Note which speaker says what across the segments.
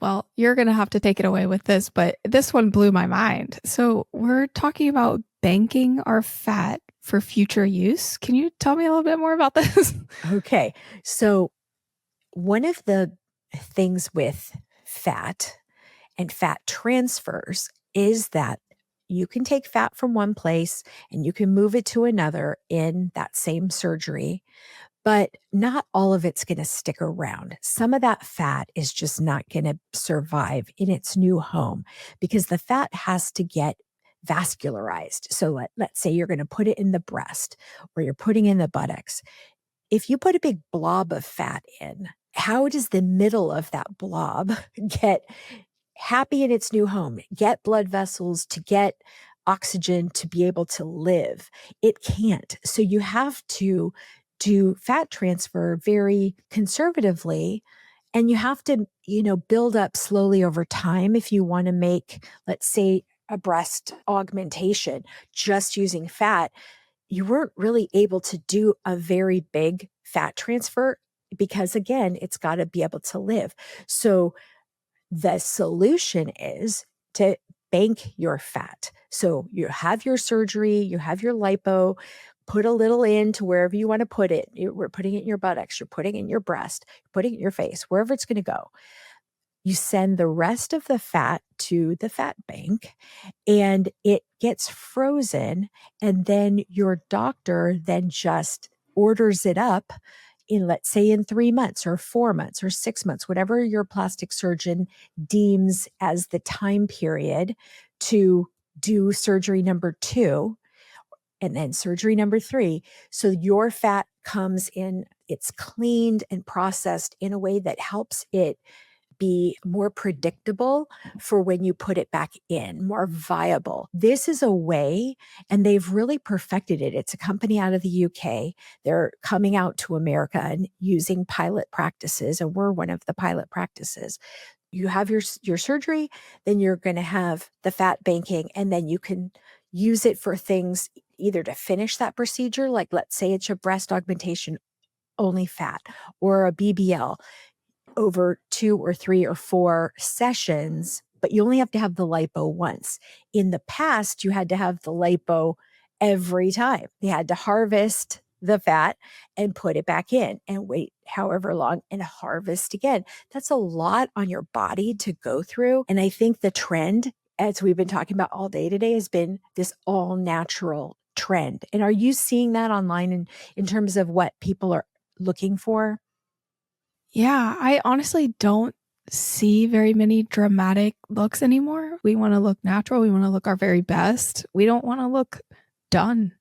Speaker 1: Well, you're going to have to take it away with this, but this one blew my mind. So, we're talking about banking our fat for future use. Can you tell me a little bit more about this?
Speaker 2: Okay. So, one of the things with fat and fat transfers is that you can take fat from one place and you can move it to another in that same surgery, but not all of it's going to stick around. Some of that fat is just not going to survive in its new home because the fat has to get vascularized. So let's say you're going to put it in the breast or you're putting in the buttocks. If you put a big blob of fat in, how does the middle of that blob get happy in its new home, get blood vessels to get oxygen to be able to live? It can't. So you have to do fat transfer very conservatively, and you have to, build up slowly over time if you want to make, let's say, a breast augmentation just using fat. You weren't really able to do a very big fat transfer because, again, it's got to be able to live. So the solution is to bank your fat. So you have your surgery, you have your lipo, put a little in to wherever you want to put it. We're putting it in your buttocks, you're putting it in your breast, you're putting it in your face, wherever it's going to go. You send the rest of the fat to the fat bank and it gets frozen. And then your doctor then just orders it up in, let's say, in 3 months or 4 months or 6 months, whatever your plastic surgeon deems as the time period to do surgery number 2 and then surgery number 3. So your fat comes in, it's cleaned and processed in a way that helps it be more predictable for when you put it back in, more viable. This is a way, and they've really perfected it. It's a company out of the UK. They're coming out to America and using pilot practices, and we're one of the pilot practices. You have your surgery, then you're going to have the fat banking, and then you can use it for things either to finish that procedure, like let's say it's a breast augmentation only fat, or a BBL over 2 or 3 or 4 sessions, but you only have to have the lipo once. In the past, you had to have the lipo every time. You had to harvest the fat and put it back in and wait however long and harvest again. That's a lot on your body to go through. And I think the trend, as we've been talking about all day today, has been this all natural trend. And are you seeing that online in terms of what people are looking for?
Speaker 1: Yeah, I honestly don't see very many dramatic looks anymore. We want to look natural. We want to look our very best. We don't want to look done.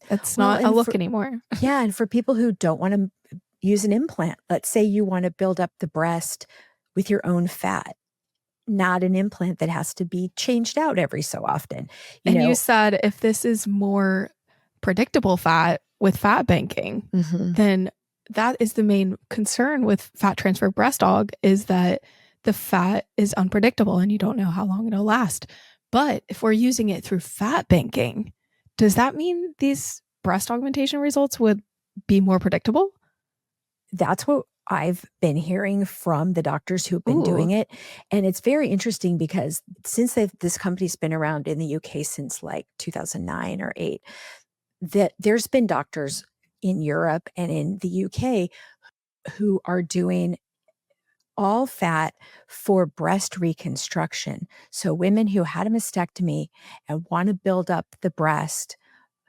Speaker 1: It's
Speaker 2: Well,
Speaker 1: not a
Speaker 2: and
Speaker 1: look
Speaker 2: for
Speaker 1: anymore.
Speaker 2: Yeah, and for people who don't want to use an implant, let's say you want to build up the breast with your own fat, not an implant that has to be changed out every so often. You
Speaker 1: And you
Speaker 2: know,
Speaker 1: said if this is more predictable fat with fat banking,
Speaker 2: mhm.
Speaker 1: then that is the main concern with fat transfer breast aug is that the fat is unpredictable and you don't know how long it'll last. But if we're using it through fat banking, does that mean these breast augmentation results would be more predictable?
Speaker 2: That's what I've been hearing from the doctors who've been
Speaker 1: Ooh,
Speaker 2: doing it. And it's very interesting because since this company's been around in the UK since like 2009 or 8, that there's been doctors in Europe and in the UK who are doing all fat for breast reconstruction. So women who had a mastectomy and want to build up the breast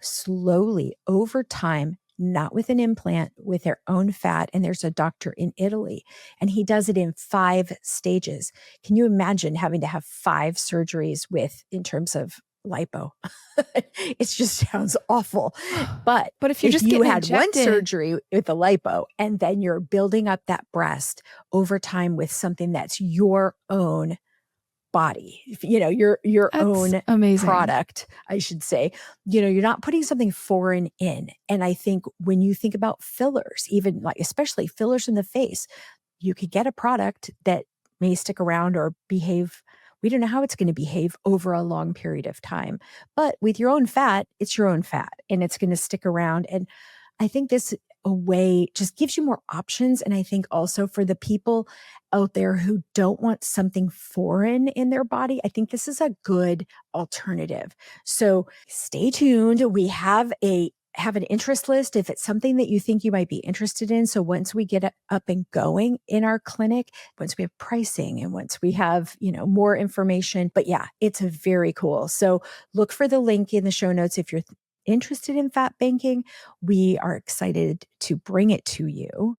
Speaker 2: slowly over time, not with an implant, with their own fat. And there's a doctor in Italy, and he does it in 5 stages. Can you imagine having to have 5 surgeries in terms of lipo? It just sounds awful. But
Speaker 1: but if you're
Speaker 2: if
Speaker 1: just
Speaker 2: you
Speaker 1: getting
Speaker 2: had one
Speaker 1: injected,
Speaker 2: surgery with a lipo and then you're building up that breast over time with something that's your own body, your
Speaker 1: that's
Speaker 2: own
Speaker 1: amazing.
Speaker 2: product, I should say. You're not putting something foreign in. And I think when you think about fillers, even like especially fillers in the face, you could get a product that may stick around or behave. We don't know how it's going to behave over a long period of time. But with your own fat, it's your own fat and it's going to stick around. And I think this a way, just gives you more options. And I think also for the people out there who don't want something foreign in their body, I think this is a good alternative. So stay tuned. We have an interest list if it's something that you think you might be interested in. So once we get up and going in our clinic, once we have pricing and once we have, more information, but yeah, it's very cool. So look for the link in the show notes if you're interested in fat banking. We are excited to bring it to you.